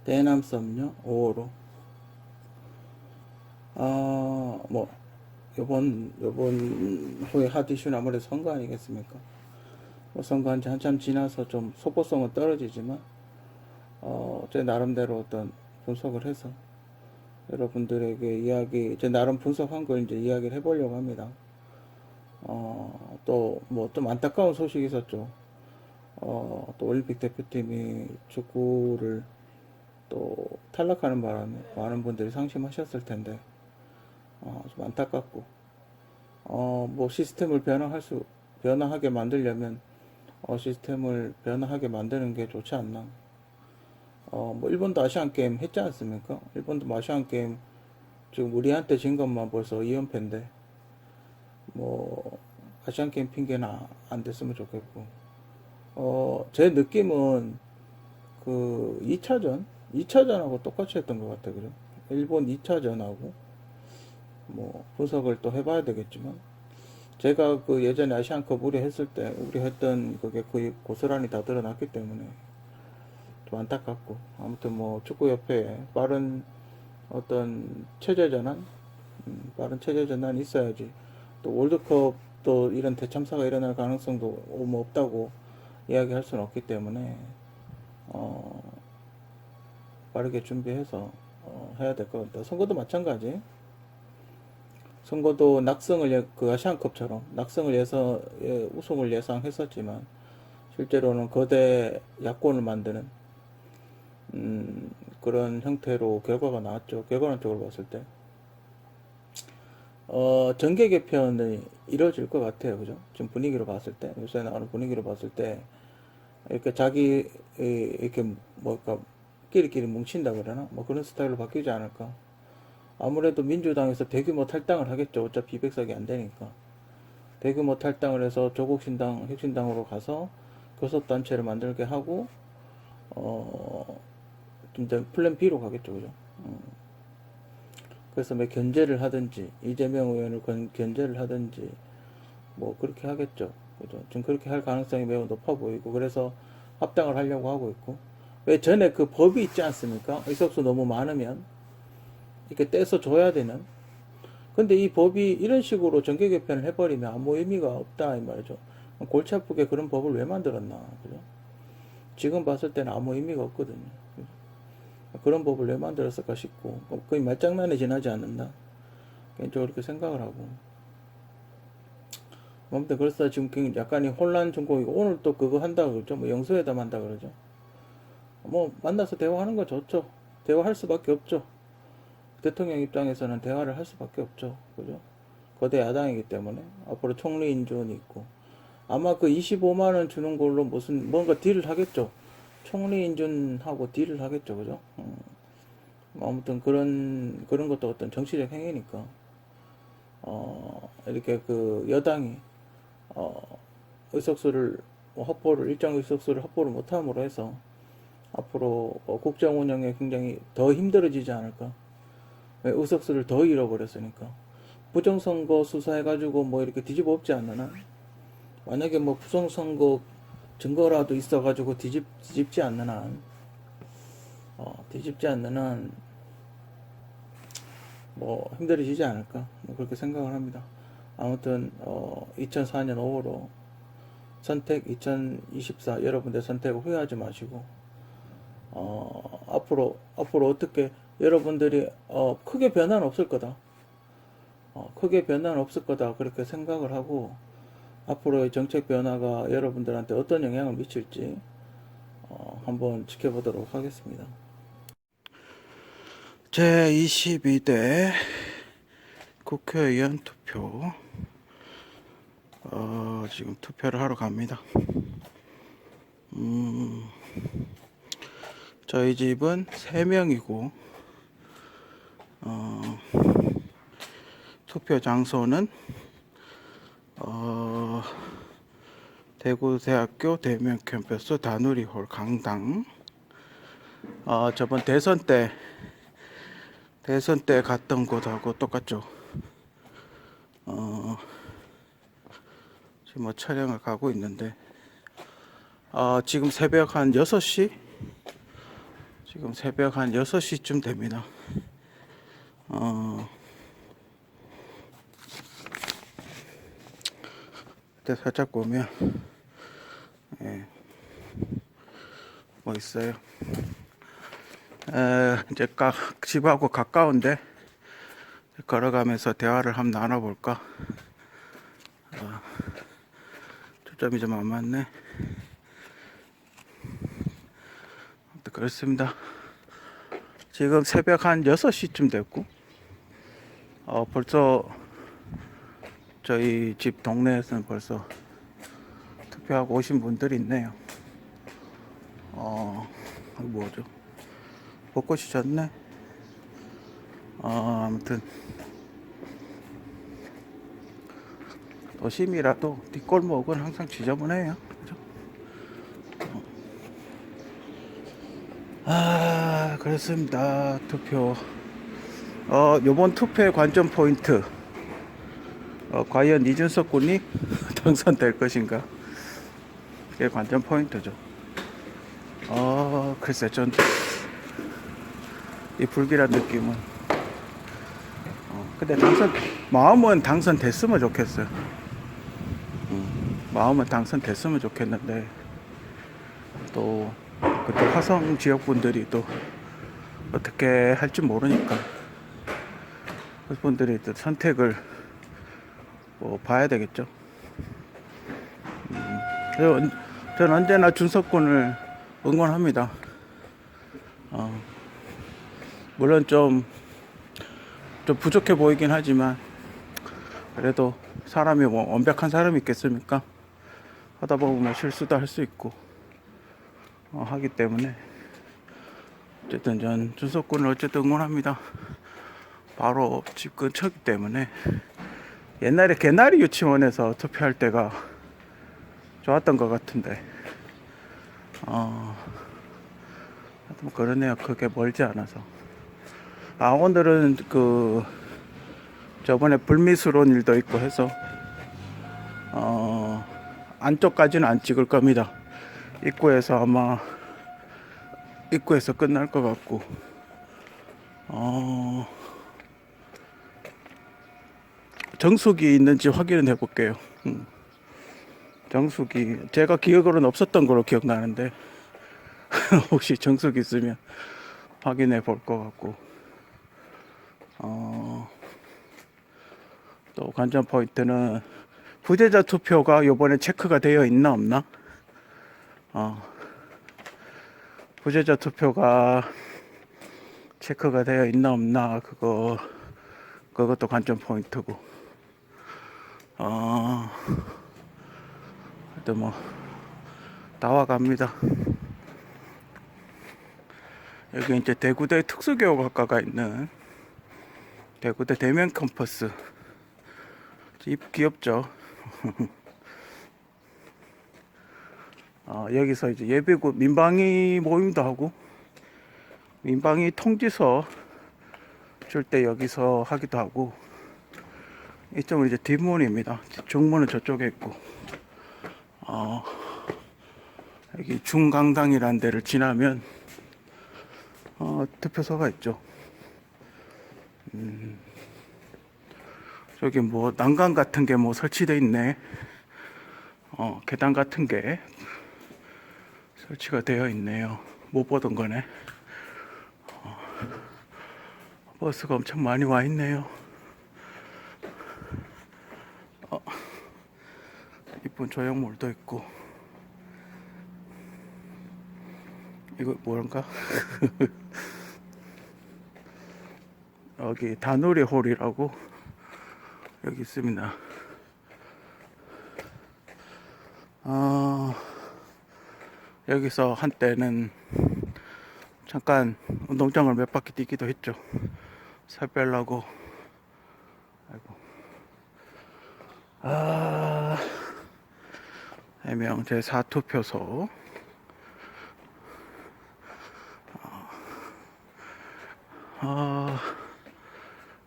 대남 썸요 5호로. 뭐 요번 후에 핫 이슈는 아무래도 선거 아니겠습니까? 뭐 선거한 지 한참 지나서 좀 속보성은 떨어지지만 제 나름대로 어떤 분석을 해서 여러분들에게 제 나름 분석한 걸 이제 이야기를 해보려고 합니다. 또 뭐 좀 안타까운 소식이 있었죠. 또 올림픽 대표팀이 축구를 또 탈락하는 바람에 많은 분들이 상심하셨을 텐데, 좀 안타깝고, 뭐 시스템을 변화하게 만들려면, 시스템을 변화하게 만드는 게 좋지 않나. 뭐 일본도 아시안 게임 했지 않습니까? 일본도 뭐 아시안 게임 지금 우리한테 진 것만 벌써 2연패인데, 뭐 아시안 게임 핑계는 안 됐으면 좋겠고, 제 느낌은 그 2차전하고 똑같이 했던 것 같아요. 그죠? 일본 2차전하고 뭐 분석을 또 해봐야 되겠지만, 제가 그 예전에 아시안컵 우려했을 때 우려했던 그게 거의 고스란히 다 드러났기 때문에 좀 안타깝고, 아무튼 뭐 축구협회에 빠른 어떤 체제 전환, 빠른 체제 전환이 있어야지 또 월드컵 또 이런 대참사가 일어날 가능성도 뭐 없다고 이야기할 수는 없기 때문에 어, 빠르게 준비해서 해야 될 것 같다. 선거도 마찬가지. 선거도 그 아시안컵처럼 우승을 예상했었지만 실제로는 거대 야권을 만드는 그런 형태로 결과가 나왔죠. 결과론적으로 봤을 때. 정계 개편이 이루어질 것 같아요. 그죠? 지금 분위기로 봤을 때, 요새 나오는 분위기로 봤을 때, 이렇게 뭐랄까, 끼리끼리 뭉친다 그러나? 뭐 그런 스타일로 바뀌지 않을까. 아무래도 민주당에서 대규모 탈당을 하겠죠. 어차피 200석이 안 되니까. 대규모 탈당을 해서 조국신당, 혁신당으로 가서 교섭단체를 만들게 하고, 좀 플랜 B로 가겠죠. 그죠? 그래서 뭐 견제를 하든지, 이재명 의원을 견제를 하든지, 뭐 그렇게 하겠죠. 그죠? 지금 그렇게 할 가능성이 매우 높아 보이고, 그래서 합당을 하려고 하고 있고. 왜 전에 그 법이 있지 않습니까? 의석수 너무 많으면 이렇게 떼서 줘야 되는. 근데 이 법이 이런 식으로 정계 개편을 해버리면 아무 의미가 없다 이 말이죠. 골치 아프게 그런 법을 왜 만들었나, 그죠? 지금 봤을 때는 아무 의미가 없거든요. 그런 법을 왜 만들었을까 싶고 거의 말장난에 지나지 않는다. 개인적으로 그렇게 생각을 하고. 아무튼 그래서 지금 약간의 혼란 중공이고, 오늘 또 그거 한다 그러죠. 뭐 영수회담 한다 그러죠. 뭐 만나서 대화하는 거 좋죠. 대화할 수밖에 없죠. 대통령 입장에서는 대화를 할 수밖에 없죠. 그죠? 거대 야당이기 때문에 앞으로 총리 인준이 있고, 아마 그 25만 원 주는 걸로 뭔가 딜을 하겠죠. 총리 인준하고 딜을 하겠죠. 그죠? 아무튼 그런 것도 어떤 정치적 행위니까, 이렇게 그 여당이 의석수를 일정 의석수를 확보를 못함으로 해서 앞으로 국정 운영에 굉장히 더 힘들어지지 않을까. 의석수를 더 잃어버렸으니까. 부정선거 수사해가지고 뭐 이렇게 뒤집어 엎지 않는 한, 만약에 뭐 부정선거 증거라도 있어가지고 뒤집지 않는 한, 뭐 힘들어지지 않을까. 뭐 그렇게 생각을 합니다. 아무튼 2004년 5월로 선택 2024 여러분들 선택을 후회하지 마시고, 앞으로 어떻게 여러분들이 크게 변화는 없을 거다. 크게 변화는 없을 거다. 그렇게 생각을 하고, 앞으로의 정책 변화가 여러분들한테 어떤 영향을 미칠지 한번 지켜보도록 하겠습니다. 제22대 국회의원 투표, 지금 투표를 하러 갑니다. 저희 집은 3명이고, 투표 장소는 대구대학교 대면 캠퍼스 다누리홀 강당. 저번 대선 때 갔던 곳하고 똑같죠. 지금 뭐 촬영을 가고 있는데, 지금 새벽 한 6시? 지금 새벽 한 6시쯤 됩니다. 그때 살짝 보면, 예, 뭐 있어요. 이제 집하고 가까운데, 걸어가면서 대화를 한번 나눠볼까? 초점이 좀 안 맞네. 그렇습니다. 지금 새벽 한 6시쯤 됐고, 벌써 저희 집 동네에서는 벌써 투표하고 오신 분들이 있네요. 이거 뭐죠? 벚꽃이 졌네. 아무튼 도심이라도 뒷골목은 항상 지저분해요. 그죠? 그렇습니다. 투표. 요번 투표의 관전 포인트. 과연 이준석 군이 당선될 것인가? 그게 관전 포인트죠. 글쎄, 전 이 불길한 느낌은. 근데 마음은 당선됐으면 좋겠어요. 마음은 당선됐으면 좋겠는데, 또, 그때 화성 지역 분들이 또 어떻게 할지 모르니까, 그분들이 또 선택을 뭐 봐야 되겠죠. 저는 언제나 준석군을 응원합니다. 물론 좀 부족해 보이긴 하지만, 그래도 사람이 뭐 완벽한 사람이 있겠습니까? 하다 보면 뭐 실수도 할 수 있고, 하기 때문에, 어쨌든 전 준석군을 어쨌든 응원합니다. 바로 집 근처기 때문에. 옛날에 개나리 유치원에서 투표할 때가 좋았던 것 같은데, 하여튼 그러네요. 그게 멀지 않아서. 오늘은 저번에 불미스러운 일도 있고 해서, 안쪽까지는 안 찍을 겁니다. 입구에서 입구에서 끝날 것 같고, 정수기 있는지 확인은 해볼게요. 정수기, 제가 기억으로는 없었던 걸로 기억나는데, 혹시 정수기 있으면 확인해 볼 것 같고, 또 관전 포인트는 부재자 투표가 요번에 체크가 되어 있나 없나? 부재자 투표가 체크가 되어 있나 없나, 그것도 관전 포인트고, 하여튼 뭐 다 와갑니다. 여기 이제 대구대 특수교육학과가 있는 대구대 대면 캠퍼스. 입 귀엽죠? 여기서 이제 예비군 민방위 모임도 하고, 민방위 통지서 줄 때 여기서 하기도 하고, 이쪽은 이제 뒷문입니다. 정문은 저쪽에 있고, 여기 중강당이라는 데를 지나면 투표소가 있죠. 저기 뭐 난간 같은 게 뭐 설치돼 있네. 계단 같은 게 설치가 되어 있네요. 못 보던 거네. 버스가 엄청 많이 와 있네요. 이쁜 조형물도 있고. 이거 뭐란가? 여기 다누리 홀이라고 여기 있습니다. 여기서 한때는 잠깐 운동장을 몇 바퀴 뛰기도 했죠. 살 빼려고. 아이고. 해명 제4투표소.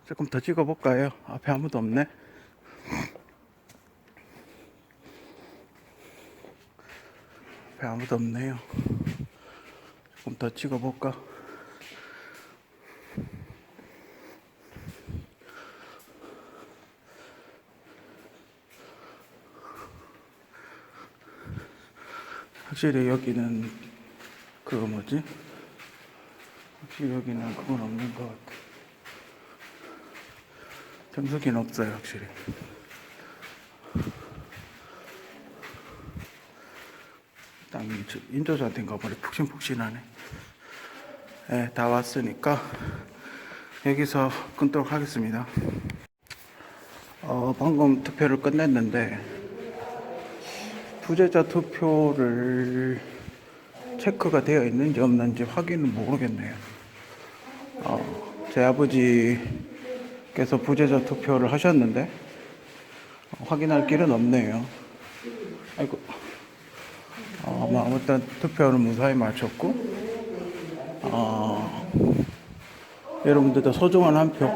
조금 더 찍어볼까요? 앞에 아무도 없네. 앞에 아무도 없네요. 조금 조금 더 찍어볼까? 확실히 여기는 그거 뭐지? 확실히 여기는 그건 없는 것 같아. 정수기는 없어요, 확실히. 땅이 인조자한테인가 보네. 푹신푹신하네. 네, 다 왔으니까 여기서 끊도록 하겠습니다. 방금 투표를 끝냈는데 부재자 투표를 체크가 되어 있는지 없는지 확인은 모르겠네요. 제 아버지께서 부재자 투표를 하셨는데 확인할 길은 없네요. 아이고. 뭐 아무튼 투표는 무사히 마쳤고, 여러분들도 소중한 한 표,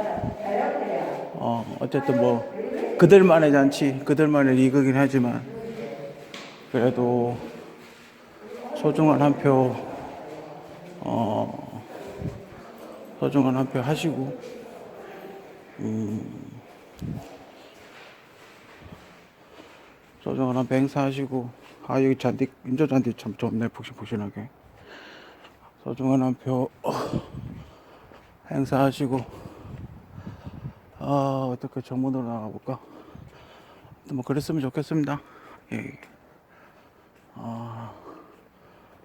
어쨌든 뭐 그들만의 잔치, 그들만의 리그긴 하지만 그래도 소중한 한 표, 소중한 한 표 하시고, 소중한 한 표 행사하시고, 여기 잔디, 인조잔디 참 좋네, 푹신푹신하게. 소중한 한 표 행사하시고, 어떻게 정문으로 나가볼까? 뭐 그랬으면 좋겠습니다. 예.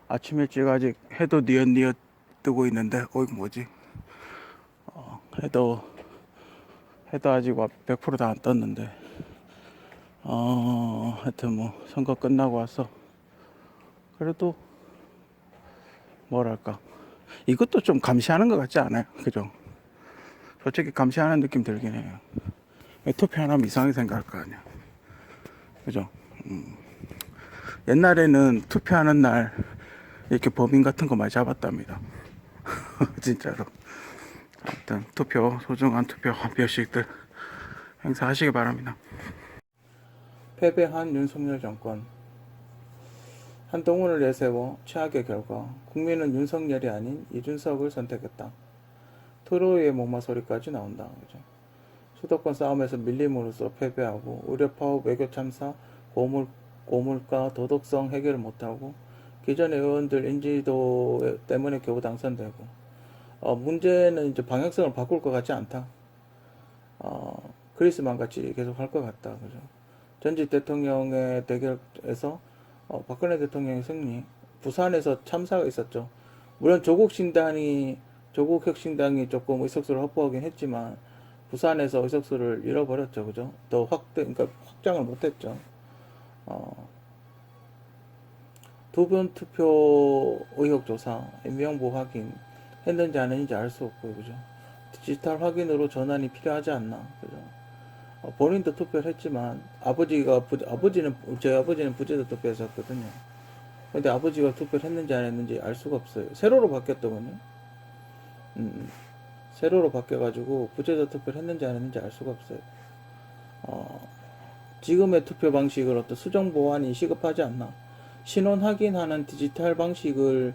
아침 일찍 아직 해도 니엇니엇 뜨고 있는데, 이거 뭐지? 해도 아직 100% 다 안 떴는데, 하여튼 뭐 선거 끝나고 와서 그래도 뭐랄까, 이것도 좀 감시하는 것 같지 않아요? 그죠? 솔직히 감시하는 느낌 들긴 해요. 투표 하나면 이상하게 생각할 거 아니야. 그죠? 옛날에는 투표하는 날 이렇게 범인 같은 거 많이 잡았답니다. 진짜로. 아무튼 투표, 소중한 투표 한 표씩들 행사하시기 바랍니다. 패배한 윤석열 정권. 한동훈을 내세워 최악의 결과, 국민은 윤석열이 아닌 이준석을 선택했다. 트로이의 목마 소리까지 나온다. 그죠? 수도권 싸움에서 밀림으로써 패배하고 의료 파업, 외교 참사, 고물가, 도덕성 해결을 못하고 기존의 의원들 인지도 때문에 겨우 당선되고, 문제는 이제 방향성을 바꿀 것 같지 않다. 그리스만 같이 계속 할 것 같다. 그죠? 전직 대통령의 대결에서 박근혜 대통령의 승리, 부산에서 참사가 있었죠. 물론 조국혁신당이 조금 의석수를 확보하긴 했지만 부산에서 의석수를 잃어버렸죠. 그죠? 더 그러니까 확장을 못했죠. 두분 투표 의혹 조사, 임명부 확인 했는지 안 했는지 알 수 없고요. 그죠? 디지털 확인으로 전환이 필요하지 않나. 그죠? 본인도 투표를 했지만 저희 아버지는 부재자 투표했었거든요. 근데 아버지가 투표를 했는지 안 했는지 알 수가 없어요. 세로로 바뀌었더군요. 세로로 바뀌어가지고 부재자 투표를 했는지 안 했는지 알 수가 없어요. 지금의 투표 방식을 어떤 수정 보완이 시급하지 않나. 신원 확인하는 디지털 방식을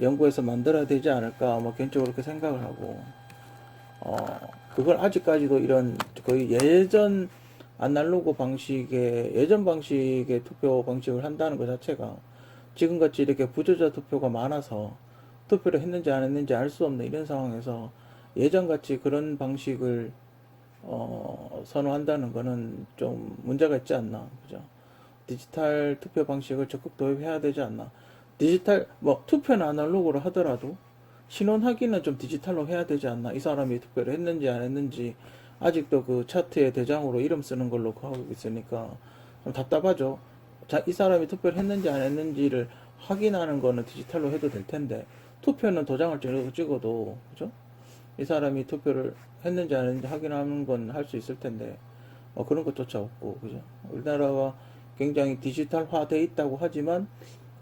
연구해서 만들어야 되지 않을까, 뭐 개인적으로 그렇게 생각을 하고, 그걸 아직까지도 이런 거의 예전 방식의 투표 방식을 한다는 것 자체가 지금같이 이렇게 부재자 투표가 많아서 투표를 했는지 안 했는지 알 수 없는 이런 상황에서 예전같이 그런 방식을 선호한다는 거는 좀 문제가 있지 않나. 그죠? 디지털 투표 방식을 적극 도입해야 되지 않나. 투표는 아날로그로 하더라도 신원 확인은 좀 디지털로 해야 되지 않나. 이 사람이 투표를 했는지 안 했는지 아직도 그 차트에 대장으로 이름 쓰는 걸로 하고 있으니까 좀 답답하죠. 이 사람이 투표를 했는지 안 했는지를 확인하는 거는 디지털로 해도 될 텐데, 투표는 도장을 찍어도, 그죠? 이 사람이 투표를 했는지 안 했는지 확인하는 건 할 수 있을 텐데, 그런 것조차 없고, 그죠? 우리나라가 굉장히 디지털화 돼 있다고 하지만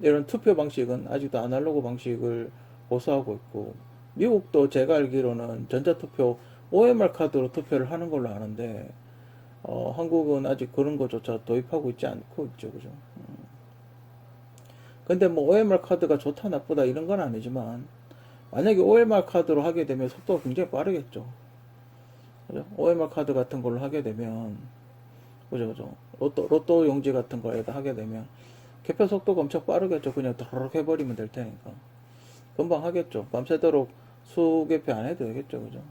이런 투표 방식은 아직도 아날로그 방식을 고수하고 있고, 미국도 제가 알기로는 전자투표 OMR 카드로 투표를 하는 걸로 아는데, 한국은 아직 그런 것조차 도입하고 있지 않고 있죠. 그죠? 근데 뭐 OMR 카드가 좋다 나쁘다 이런 건 아니지만 만약에 OMR 카드로 하게 되면 속도가 굉장히 빠르겠죠. 그죠? OMR 카드 같은 걸로 하게 되면 그죠? 로또 용지 같은 거에다 하게 되면 개표 속도가 엄청 빠르겠죠. 그냥 더럭 해버리면 될 테니까 금방 하겠죠. 밤새도록 수개표 안 해도 되겠죠. 그죠?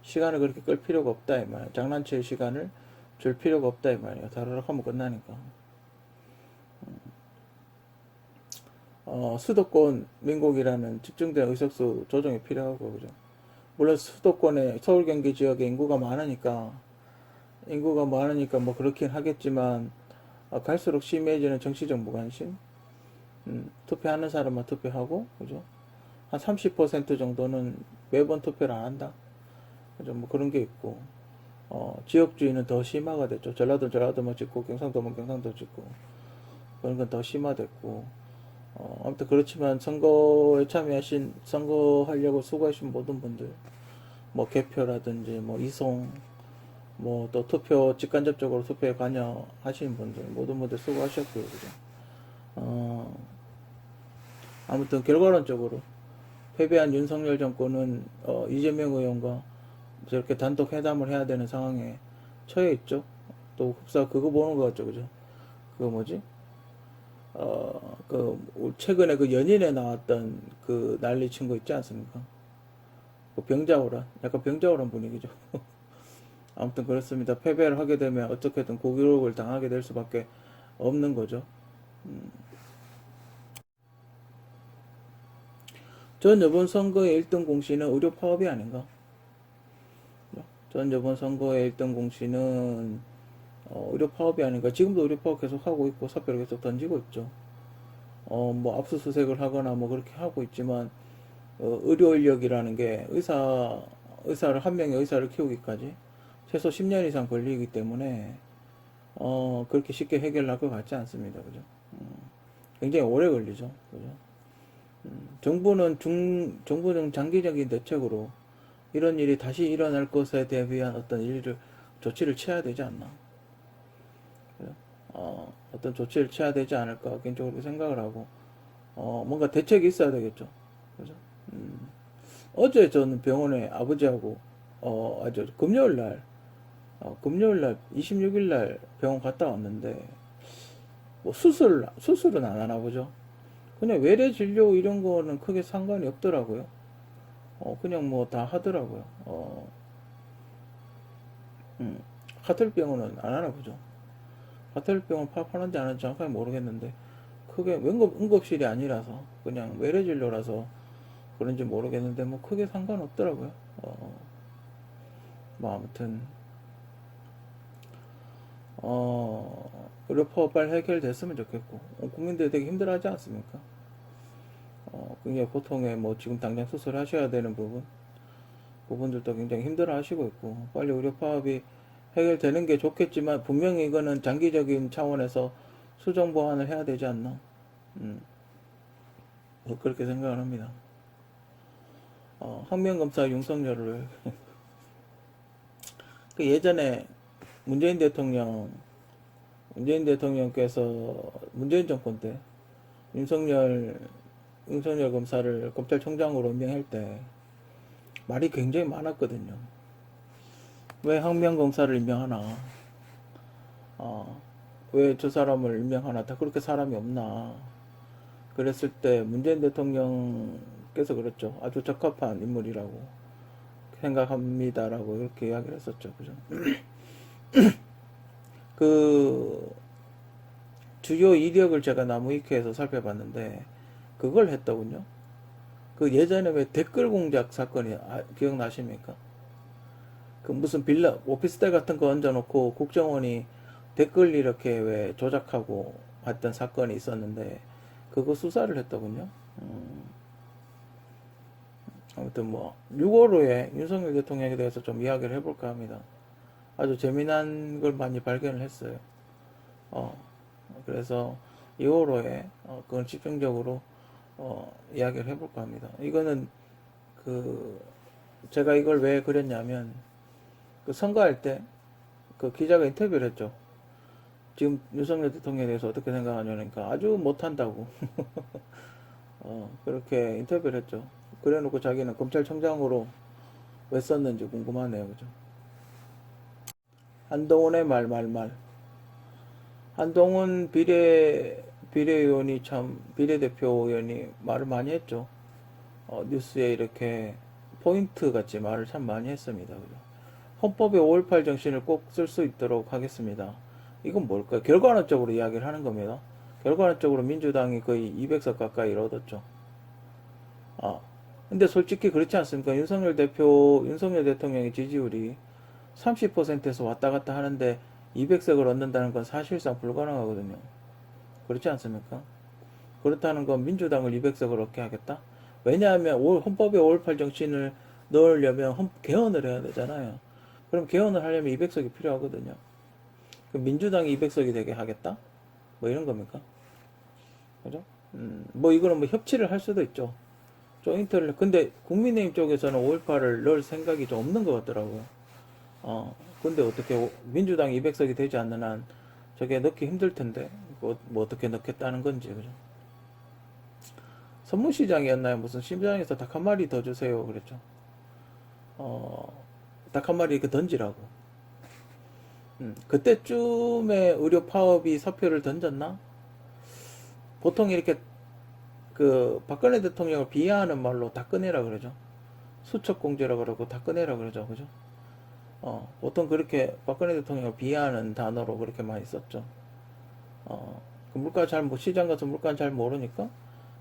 시간을 그렇게 끌 필요가 없다 이 말이야. 장난칠 시간을 줄 필요가 없다 이 말이야. 다르륵 하면 끝나니까. 수도권 민곡이라는 집중된 의석수 조정이 필요하고 그죠. 물론 수도권에 서울 경기 지역에 인구가 많으니까 뭐 그렇긴 하겠지만 갈수록 심해지는 정치적 무관심. 투표하는 사람만 투표하고 그죠. 한 30% 정도는 매번 투표를 안 한다. 그죠. 뭐 그런 게 있고 지역주의는 더 심화가 됐죠. 전라도만 찍고 경상도면 경상도 찍고 그런 건 더 심화됐고 아무튼 그렇지만 선거하려고 수고하신 모든 분들 뭐 개표라든지 뭐 이송 뭐 또 투표 직간접적으로 투표에 관여하시는 분들 모든 분들 수고하셨고요. 그죠? 아무튼 결과론적으로 패배한 윤석열 정권은 이재명 의원과 저렇게 단독 회담을 해야 되는 상황에 처해 있죠. 또 흡사 그거 보는 거 같죠, 그죠? 그거 뭐지? 최근에 그 연인에 나왔던 그 난리 친 거 있지 않습니까? 그 병자호란, 약간 병자호란 분위기죠. 아무튼 그렇습니다. 패배를 하게 되면 어떻게든 고기록을 당하게 될 수밖에 없는 거죠. 전 이번 선거의 1등 공신은 의료 파업이 아닌가? 전 이번 선거의 1등 공신은 의료 파업이 아닌가? 지금도 의료 파업 계속 하고 있고 사표를 계속 던지고 있죠. 뭐 압수수색을 하거나 뭐 그렇게 하고 있지만 의료 인력이라는 게 의사를 한 명의 의사를 키우기까지 최소 10년 이상 걸리기 때문에 그렇게 쉽게 해결할 것 같지 않습니다. 그죠? 굉장히 오래 걸리죠. 그죠? 정부는 장기적인 대책으로 이런 일이 다시 일어날 것에 대비한 어떤 조치를 취해야 되지 않나. 어떤 조치를 취해야 되지 않을까 개인적으로 생각을 하고 뭔가 대책이 있어야 되겠죠. 그죠? 어제 저는 병원에 아버지하고 아주 금요일 날 26일 날 병원 갔다 왔는데 뭐 수술은 안 하나 보죠. 그냥 외래 진료 이런 거는 크게 상관이 없더라고요. 그냥 뭐 다 하더라고요. 하트병원은 안 하나 보죠. 하트병원 파업하는지 안 하는지 정확하게 모르겠는데 크게 응급실이 아니라서 그냥 외래 진료라서 그런지 모르겠는데 뭐 크게 상관없더라고요. 뭐 아무튼 의료 파업 빨리 해결됐으면 좋겠고 국민들이 되게 힘들어하지 않습니까? 굉장히 고통에 뭐 지금 당장 수술하셔야 되는 부분들도 굉장히 힘들어하시고 있고 빨리 의료 파업이 해결되는 게 좋겠지만 분명히 이거는 장기적인 차원에서 수정 보완을 해야 되지 않나 뭐 그렇게 생각을 합니다. 항명검사 윤석열을 그 예전에 문재인 대통령께서 문재인 정권 때 윤석열 검사를 검찰총장으로 임명할 때 말이 굉장히 많았거든요. 왜 항명검사를 임명하나? 왜 저 사람을 임명하나? 다 그렇게 사람이 없나? 그랬을 때 문재인 대통령께서 그랬죠. 아주 적합한 인물이라고 생각합니다라고 이렇게 이야기를 했었죠. 그죠? 그 주요 이력을 제가 나무위키에서 살펴봤는데 그걸 했더군요. 그 예전에 왜 댓글 공작 사건이 기억나십니까? 그 무슨 빌라 오피스텔 같은 거 얹어놓고 국정원이 댓글 이렇게 왜 조작하고 했던 사건이 있었는데 그거 수사를 했더군요. 아무튼 뭐 6월호에 윤석열 대통령에 대해서 좀 이야기를 해볼까 합니다. 아주 재미난 걸 많이 발견을 했어요. 그래서 2월호에 그건 집중적으로 이야기를 해볼까 합니다. 이거는 제가 이걸 왜 그렸냐면 그 선거할 때 그 기자가 인터뷰를 했죠. 지금 윤석열 대통령에 대해서 어떻게 생각하냐니까 아주 못한다고 그렇게 인터뷰를 했죠. 그래 놓고 자기는 검찰총장으로 왜 썼는지 궁금하네요. 그죠? 한동훈의 말. 한동훈 비례의원이 참, 비례대표 의원이 말을 많이 했죠. 뉴스에 이렇게 포인트 같이 말을 참 많이 했습니다. 그죠? 헌법의 5.18 정신을 꼭 쓸 수 있도록 하겠습니다. 이건 뭘까요? 결과론적으로 이야기를 하는 겁니다. 결과론적으로 민주당이 거의 200석 가까이 얻었죠. 근데 솔직히 그렇지 않습니까? 윤석열 대통령의 지지율이 30%에서 왔다 갔다 하는데 200석을 얻는다는 건 사실상 불가능하거든요. 그렇지 않습니까? 그렇다는 건 민주당을 200석을 얻게 하겠다? 왜냐하면 헌법에 5.18 정신을 넣으려면 개헌을 해야 되잖아요. 그럼 개헌을 하려면 200석이 필요하거든요. 그럼 민주당이 200석이 되게 하겠다? 뭐 이런 겁니까? 그죠? 뭐 이거는 뭐 협치를 할 수도 있죠. 조인트를. 근데 국민의힘 쪽에서는 5.18을 넣을 생각이 좀 없는 것 같더라고요. 근데 어떻게 민주당 200석이 되지 않는 한 저게 넣기 힘들 텐데 뭐 어떻게 넣겠다는 건지. 그죠? 선문시장이었나요? 무슨 시장에서 닭 한 마리 더 주세요 그랬죠. 닭 한 마리 이렇게 던지라고. 그때쯤에 의료 파업이 사표를 던졌나? 보통 이렇게 그 박근혜 대통령을 비하하는 말로 다 꺼내라 그러죠. 수척공제라 그러고 다 꺼내라 그러죠. 그죠? 보통 그렇게 박근혜 대통령을 비하하는 단어로 그렇게 많이 썼죠. 그 물가 시장 가서 물가는 잘 모르니까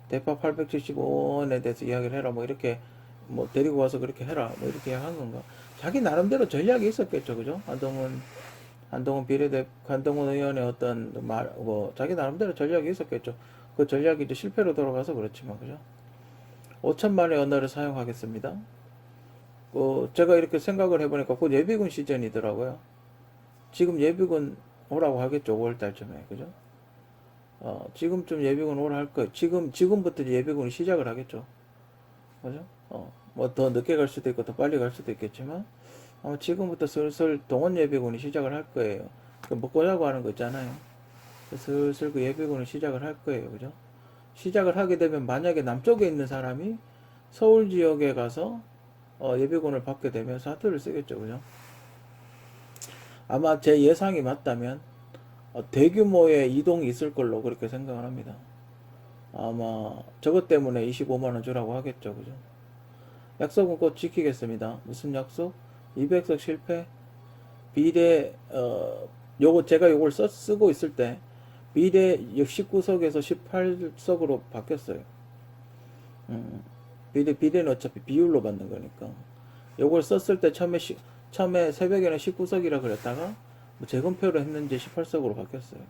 대파 875원에 대해서 이야기를 해라. 뭐 이렇게 뭐 데리고 와서 그렇게 해라. 뭐 이렇게 한 건가. 자기 나름대로 전략이 있었겠죠. 그죠? 한동훈 의원의 어떤 자기 나름대로 전략이 있었겠죠. 그 전략이 이제 실패로 돌아가서 그렇지만, 그죠? 5천만의 언어를 사용하겠습니다. 제가 이렇게 생각을 해보니까 곧 예비군 시즌이더라고요. 지금 예비군 오라고 하겠죠. 5월달쯤에. 그죠? 지금쯤 예비군 오라 할 거예요. 지금부터 예비군이 시작을 하겠죠. 그죠? 뭐 더 늦게 갈 수도 있고 더 빨리 갈 수도 있겠지만, 아마 지금부터 슬슬 동원 예비군이 시작을 할 거예요. 그 먹고 자고 하는 거 있잖아요. 슬슬 그 예비군을 시작을 할 거예요. 그죠? 시작을 하게 되면 만약에 남쪽에 있는 사람이 서울 지역에 가서 예비군을 받게 되면 사투를 쓰겠죠. 그죠? 아마 제 예상이 맞다면 대규모의 이동이 있을 걸로 그렇게 생각을 합니다. 아마 저것 때문에 25만원 주라고 하겠죠. 그죠? 약속은 꼭 지키겠습니다. 무슨 약속? 200석 실패? 비례 제가 요걸 쓰고 있을 때 비례 19석에서 18석으로 바뀌었어요. 비례는 어차피 비율로 받는 거니까. 요걸 썼을 때 처음에 새벽에는 19석이라 그랬다가 뭐 재검표로 했는지 18석으로 바뀌었어요.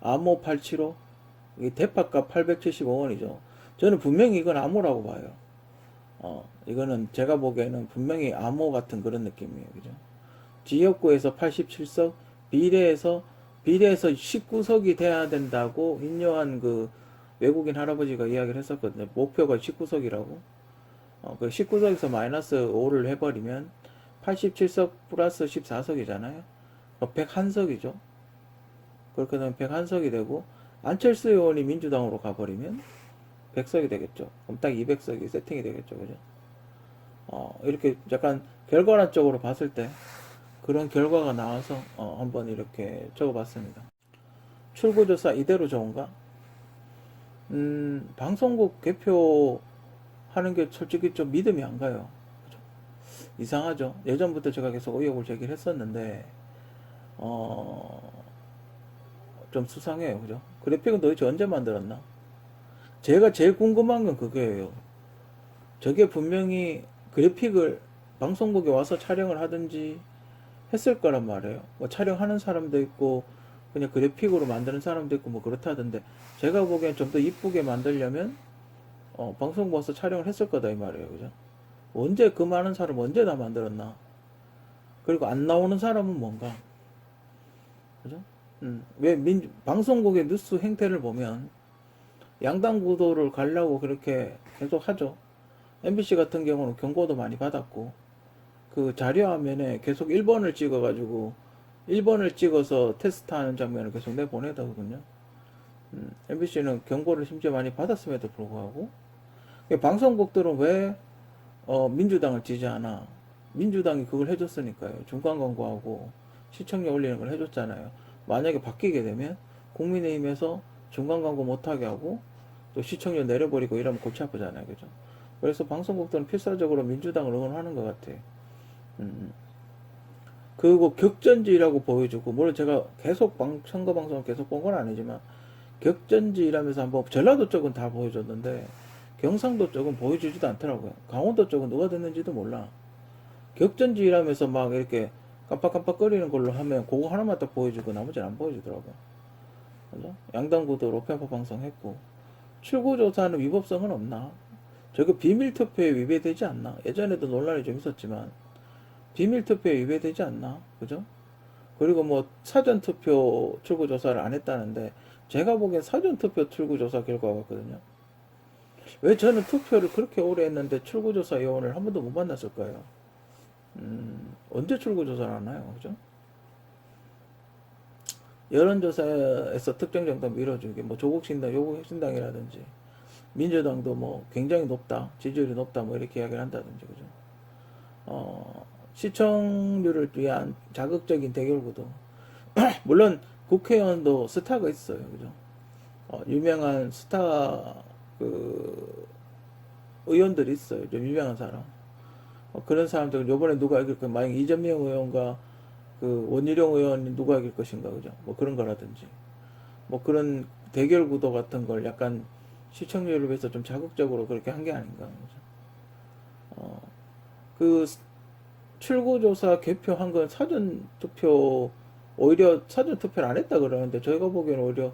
암호 875 이게 대파값 875원이죠. 저는 분명히 이건 암호라고 봐요. 이거는 제가 보기에는 분명히 암호 같은 그런 느낌이에요. 그죠? 지역구에서 87석, 비례에서 19석이 돼야 된다고 인요한 그 외국인 할아버지가 이야기를 했었거든요. 목표가 19석이라고. 그 19석에서 마이너스 5를 해버리면 87석 플러스 14석이잖아요. 101석이죠. 그렇게 되면 101석이 되고, 안철수 의원이 민주당으로 가버리면 100석이 되겠죠. 그럼 딱 200석이 세팅이 되겠죠. 그죠? 이렇게 약간 결과론적으로 봤을 때 그런 결과가 나와서 한번 이렇게 적어봤습니다. 출구조사 이대로 좋은가? 방송국 개표하는 게 솔직히 좀 믿음이 안 가요. 그죠? 이상하죠? 예전부터 제가 계속 의혹을 제기를 했었는데, 좀 수상해요. 그죠? 그래픽은 도대체 언제 만들었나? 제가 제일 궁금한 건 그거예요. 저게 분명히 그래픽을 방송국에 와서 촬영을 하든지 했을 거란 말이에요. 뭐 촬영하는 사람도 있고 그냥 그래픽으로 만드는 사람도 있고 뭐 그렇다던데, 제가 보기엔 좀 더 이쁘게 만들려면 방송국 와서 촬영을 했을 거다 이 말이에요. 그죠? 언제 그 많은 사람 언제 다 만들었나? 그리고 안 나오는 사람은 뭔가? 그죠? 왜 방송국의 뉴스 행태를 보면 양당 구도를 가려고 그렇게 계속 하죠. MBC 같은 경우는 경고도 많이 받았고, 그 자료 화면에 계속 1번을 찍어가지고 1번을 찍어서 테스트하는 장면을 계속 내보내더군요. MBC는 경고를 심지어 많이 받았음에도 불구하고 방송국들은 왜 민주당을 지지하나? 민주당이 그걸 해줬으니까요. 중간 광고하고 시청률 올리는 걸 해줬잖아요. 만약에 바뀌게 되면 국민의힘에서 중간 광고 못하게 하고 또 시청률 내려버리고 이러면 골치 아프잖아요. 그죠? 그래서 방송국들은 필사적으로 민주당을 응원하는 것 같아. 그리고 격전지라고 보여주고, 물론 제가 계속 선거 방송을 계속 본 건 아니지만, 격전지라면서 한번 전라도 쪽은 다 보여줬는데, 경상도 쪽은 보여주지도 않더라고요. 강원도 쪽은 누가 됐는지도 몰라. 격전지라면서 막 이렇게 깜빡깜빡거리는 걸로 하면 그거 하나만 딱 보여주고 나머지는 안 보여주더라고요. 그죠? 양당구도 로페파 방송했고, 출구조사는 위법성은 없나? 저거 비밀투표에 위배되지 않나? 예전에도 논란이 좀 있었지만, 비밀투표에 위배되지 않나? 그죠? 그리고 뭐 사전투표 출구조사를 안 했다는데 제가 보기엔 사전투표 출구조사 결과가 같거든요. 왜 저는 투표를 그렇게 오래 했는데 출구조사 요원을 한 번도 못 만났을까요? 언제 출구조사를 하나요? 그죠? 여론조사에서 특정 정도 밀어주기, 뭐 조국신당, 요국신당이라든지 민주당도 뭐 굉장히 높다, 지지율이 높다, 뭐 이렇게 이야기를 한다든지, 그죠? 시청률을 위한 자극적인 대결구도 물론 국회의원도 스타가 있어요. 그죠? 유명한 스타 그 의원들이 있어요. 좀 유명한 사람. 그런 사람들은 요번에 누가 이길 까 만약 이재명 의원과 그 원희룡 의원이 누가 이길 것인가, 그죠? 뭐 그런 거라든지 뭐 그런 대결 구도 같은 걸 약간 시청률을 위해서 좀 자극적으로 그렇게 한 게 아닌가, 그죠? 그 출구조사 개표한 건 사전투표, 오히려 사전투표를 안 했다 그러는데, 저희가 보기에는 오히려,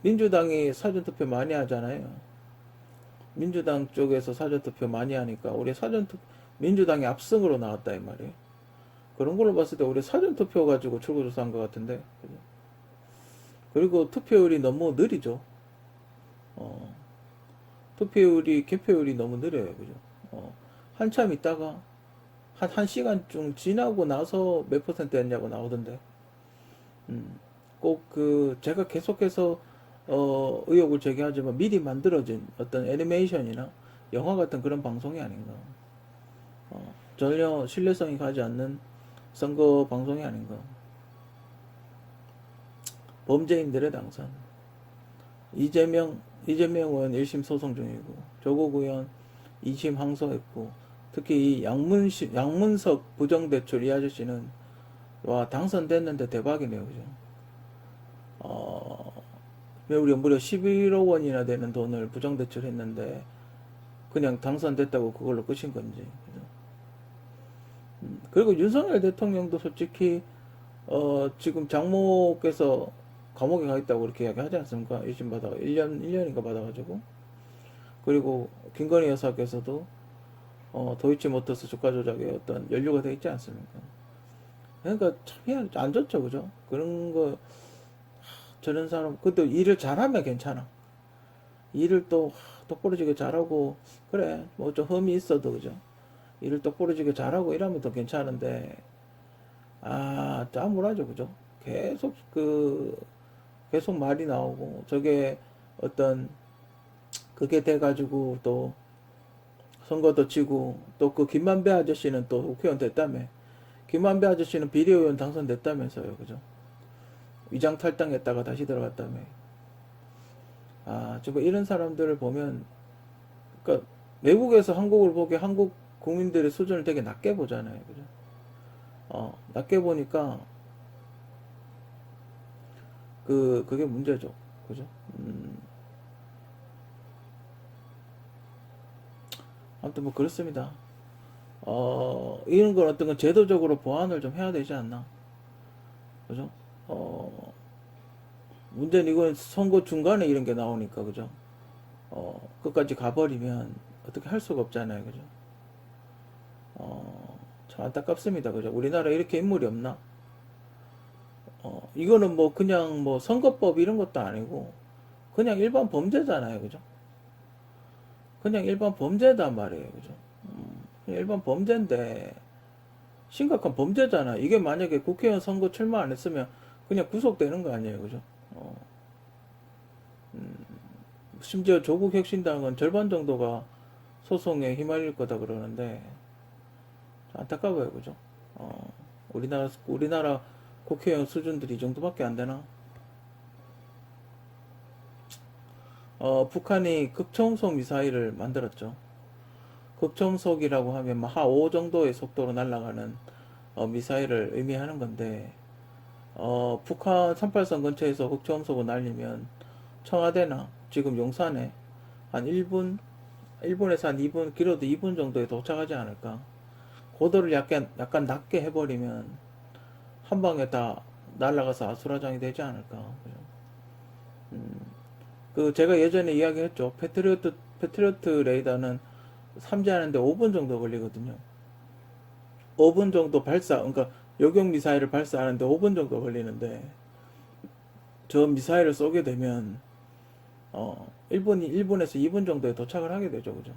민주당이 사전투표 많이 하잖아요. 민주당 쪽에서 사전투표 많이 하니까, 우리 민주당이 압승으로 나왔다, 이 말이에요. 그런 걸로 봤을 때, 우리 사전투표 가지고 출구조사 한 것 같은데, 그죠? 그리고 투표율이 너무 느리죠. 투표율이, 개표율이 너무 느려요, 그죠? 한참 있다가, 한 1시간쯤 지나고 나서 몇 퍼센트 했냐고 나오던데. 꼭 제가 계속해서, 의혹을 제기하지만 미리 만들어진 어떤 애니메이션이나 영화 같은 그런 방송이 아닌가. 전혀 신뢰성이 가지 않는 선거 방송이 아닌가. 범죄인들의 당선. 이재명 의원 1심 소송 중이고, 조국 의원 2심 항소했고, 특히 이 양문석 부정대출 이 아저씨는 와 당선됐는데 대박이네요, 그죠? 우리 무려 11억 원이나 되는 돈을 부정대출했는데 그냥 당선됐다고 그걸로 끝인 건지, 그죠? 그리고 윤석열 대통령도 솔직히 지금 장모께서 감옥에 가 있다고 그렇게 이야기하지 않습니까? 1심 받아 1년인가 받아가지고. 그리고 김건희 여사께서도 도이치모터스 주가 조작에 어떤 연루가 되어 있지 않습니까? 그러니까 참 안 좋죠, 그죠? 그런 거 저런 사람 그것도 일을 잘하면 괜찮아. 일을 또 똑부러지게 잘하고 그래 뭐 좀 흠이 있어도 그죠? 일을 똑부러지게 잘하고 이러면 더 괜찮은데 짜물하죠, 그죠? 계속 말이 나오고 저게 어떤 그게 돼가지고 또 선거도 치고 또 그 김만배 아저씨는 또 국회의원 됐다며. 김만배 아저씨는 비례의원 당선됐다면서요, 그죠? 위장 탈당했다가 다시 들어갔다며. 지금 이런 사람들을 보면, 그러니까 외국에서 한국을 보게 한국 국민들의 수준을 되게 낮게 보잖아요, 그죠? 낮게 보니까 그게 문제죠, 그죠? 아무튼 뭐 그렇습니다. 이런 건 어떤 건 제도적으로 보완을 좀 해야 되지 않나, 그죠? 문제는 이건 선거 중간에 이런 게 나오니까, 그죠? 끝까지 가버리면 어떻게 할 수가 없잖아요, 그죠? 참 안타깝습니다, 그죠? 우리나라에 이렇게 인물이 없나? 이거는 뭐 그냥 뭐 선거법 이런 것도 아니고 그냥 일반 범죄잖아요, 그죠? 그냥 일반 범죄단 말이에요, 그죠? 그냥 일반 범죄인데 심각한 범죄잖아. 이게 만약에 국회의원 선거 출마 안 했으면 그냥 구속되는 거 아니에요, 그죠? 심지어 조국 혁신당은 절반 정도가 소송에 휘말릴 거다 그러는데 안타까워요, 그죠? 우리나라 국회의원 수준들이 이 정도밖에 안 되나? 북한이 극초음속 미사일을 만들었죠. 극초음속이라고 하면 마5 정도의 속도로 날아가는 미사일을 의미하는 건데, 북한 38선 근처에서 극초음속을 날리면 청와대나 지금 용산에 한 1분, 일본에서 한 2분, 길어도 2분 정도에 도착하지 않을까. 고도를 약간 낮게 해버리면 한 방에 다 날아가서 아수라장이 되지 않을까. 그 제가 예전에 이야기했죠. 패트리어트 레이더는 삼지하는데 5분 정도 걸리거든요. 5분 정도 그러니까 요격 미사일을 발사하는데 5분 정도 걸리는데 저 미사일을 쏘게 되면 1분에서 2분 정도에 도착을 하게 되죠, 그죠?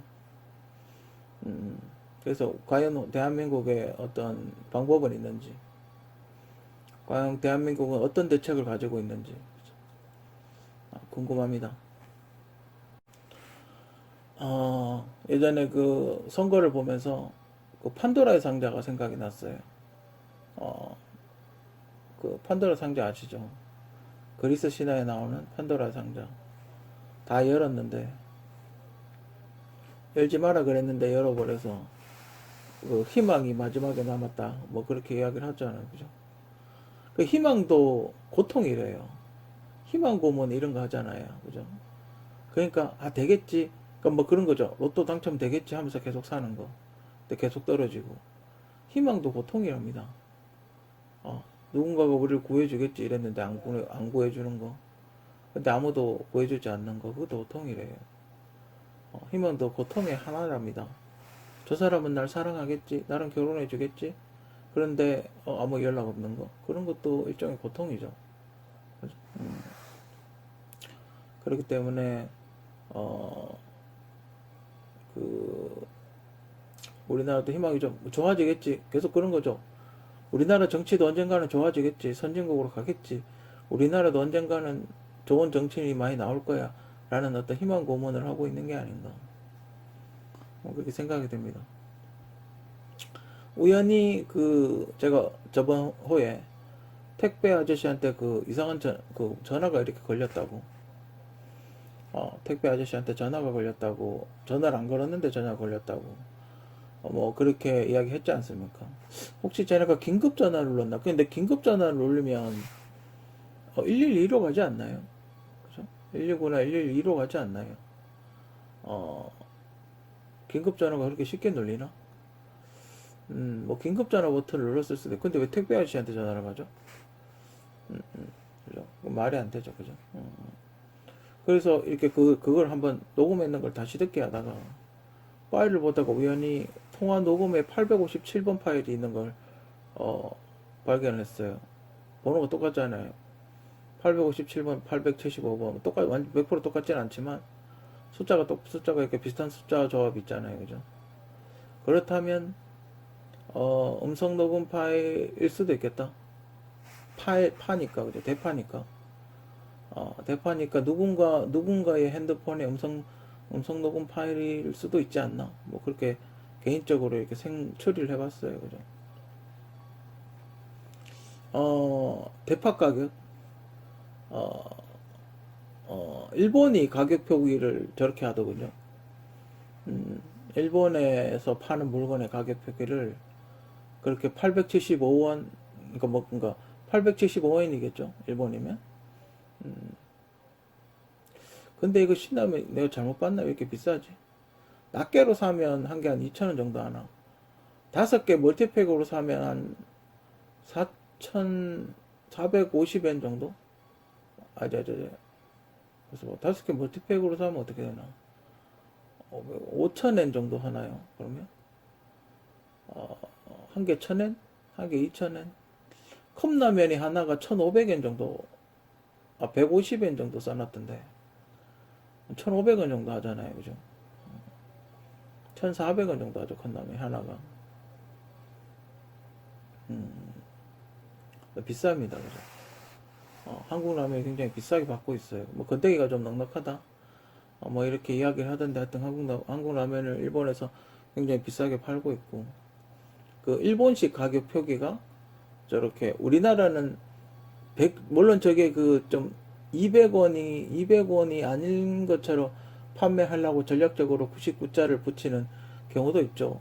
그래서 과연 대한민국에 어떤 방법은 있는지, 과연 대한민국은 어떤 대책을 가지고 있는지 궁금합니다. 예전에 그 선거를 보면서 그 판도라의 상자가 생각이 났어요. 어, 그 판도라 상자 아시죠? 그리스 신화에 나오는 판도라 상자. 다 열었는데, 열지 마라 그랬는데 열어버려서 그 희망이 마지막에 남았다. 뭐 그렇게 이야기를 하잖아요. 그죠? 그 희망도 고통이래요. 희망 고문 이런 거 하잖아요. 그죠? 그러니까 되겠지. 그러니까 뭐 그런 거죠. 로또 당첨 되겠지 하면서 계속 사는 거. 근데 계속 떨어지고. 희망도 고통이랍니다. 누군가가 우리를 구해주겠지 이랬는데 안 구해주는 거. 근데 아무도 구해주지 않는 거. 그것도 고통이래요. 희망도 고통의 하나랍니다. 저 사람은 날 사랑하겠지. 나랑 결혼해주겠지. 그런데 아무 연락 없는 거. 그런 것도 일종의 고통이죠. 그렇기 때문에 그 우리나라도 희망이 좀 좋아지겠지. 계속 그런 거죠. 우리나라 정치도 언젠가는 좋아지겠지. 선진국으로 가겠지. 우리나라도 언젠가는 좋은 정치인이 많이 나올 거야. 라는 어떤 희망 고문을 하고 있는 게 아닌가. 그렇게 생각이 됩니다. 우연히 제가 저번 호에 택배 아저씨한테 그 이상한 그 전화가 이렇게 걸렸다고. 택배 아저씨한테 전화가 걸렸다고. 전화를 안 걸었는데 전화가 걸렸다고. 뭐 그렇게 이야기했지 않습니까? 혹시 쟤네가 긴급 전화를 눌렀나? 근데 긴급 전화를 누르면 112로 가지 않나요? 그죠? 119나 112로 가지 않나요? 어, 긴급 전화가 그렇게 쉽게 눌리나? 뭐 긴급 전화 버튼을 눌렀을 수도 있고, 근데 왜 택배 아저씨한테 전화를 하죠? 그죠? 말이 안 되죠, 그죠? 그래서 이렇게 그걸 한번 녹음했는 걸 다시 듣게 하다가 파일을 보다가 우연히 통화 녹음에 857번 파일이 있는 걸 발견을 했어요. 번호가 똑같잖아요. 857번, 875번 똑같 100% 똑같진 않지만 숫자가 이렇게 비슷한 숫자 조합 있잖아요, 그죠? 그렇다면 음성 녹음 파일일 수도 있겠다. 파니까 그죠? 대파니까. 대파니까 누군가의 핸드폰에 음성 녹음 파일일 수도 있지 않나? 뭐 그렇게 개인적으로 이렇게 추리를 해봤어요, 그죠? 대파 가격, 일본이 가격 표기를 저렇게 하더군요. 일본에서 파는 물건의 가격 표기를 그렇게 875원, 그러니까 875원이겠죠, 일본이면. 근데 이거 신라면 내가 잘못 봤나? 왜 이렇게 비싸지? 낱개로 사면 한 개 한 2,000원 정도 하나. 5개 멀티팩으로 사면 한 4,450엔 정도? 그래서 뭐 5개 멀티팩으로 사면 어떻게 되나? 5,000엔 정도 하나요? 그러면? 한 개 1,000엔? 한 개 2,000엔? 컵라면이 하나가 1,500엔 정도, 150엔 정도 써놨던데. 1,500원 정도 하잖아요, 그죠? 1,400원 정도 하죠, 컵라면 하나가. 비쌉니다. 그죠? 한국 라면이 굉장히 비싸게 받고 있어요. 뭐 건더기가 좀 넉넉하다. 뭐 이렇게 이야기를 하던데 하여튼 한국 라면을 일본에서 굉장히 비싸게 팔고 있고 그 일본식 가격 표기가 저렇게 우리나라는 100 물론 저게 그 좀 200원이 아닌 것처럼 판매하려고 전략적으로 99자를 붙이는 경우도 있죠.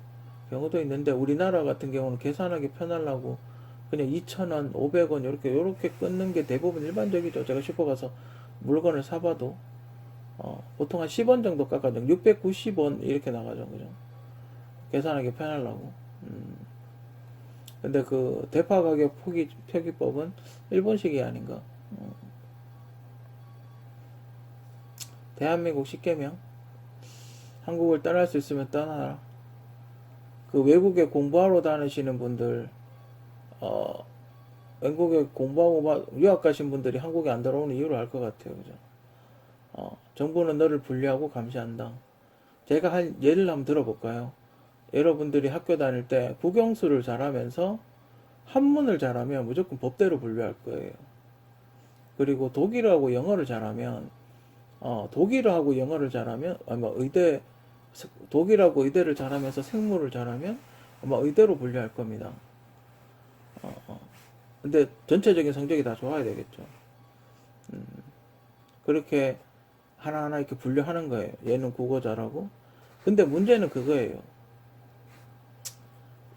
경우도 있는데 우리나라 같은 경우는 계산하기 편하려고 그냥 2,000원, 500원 이렇게 끊는 게 대부분 일반적이죠. 제가 슈퍼 가서 물건을 사봐도 보통 한 10원 정도 깎아줘. 690원 이렇게 나가죠. 그죠? 계산하기 편하려고. 근데 그 대파 가격 표기법은 일본식이 아닌가? 대한민국 10개명 한국을 떠날 수 있으면 떠나라. 그 외국에 공부하러 다니시는 분들 외국에 공부하고 유학 가신 분들이 한국에 안 들어오는 이유를 알 것 같아요. 그죠? 정부는 너를 분리하고 감시한다. 제가 한 예를 한번 들어볼까요? 여러분들이 학교 다닐 때 국영수를 잘하면서 한문을 잘하면 무조건 법대로 분류할 거예요. 그리고 독일어하고 영어를 잘하면 독일어하고 영어를 잘하면 아마 독일하고 의대를 잘하면서 생물을 잘하면 아마 의대로 분류할 겁니다. 근데 전체적인 성적이 다 좋아야 되겠죠. 그렇게 하나하나 이렇게 분류하는 거예요. 얘는 국어 잘하고. 근데 문제는 그거예요.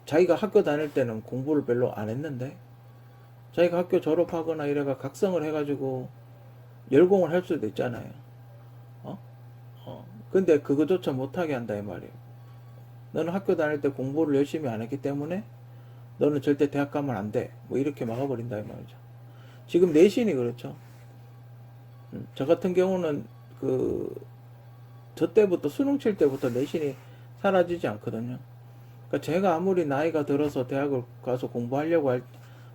자기가 학교 다닐 때는 공부를 별로 안 했는데 자기가 학교 졸업하거나 이래가 각성을 해가지고 열공을 할 수도 있잖아요. 근데 그거조차 못하게 한다 이 말이에요. 너는 학교 다닐 때 공부를 열심히 안 했기 때문에 너는 절대 대학 가면 안 돼. 뭐 이렇게 막아버린다 이 말이죠. 지금 내신이 그렇죠. 저 같은 경우는 저 때부터 수능 칠 때부터 내신이 사라지지 않거든요. 그러니까 제가 아무리 나이가 들어서 대학을 가서 공부하려고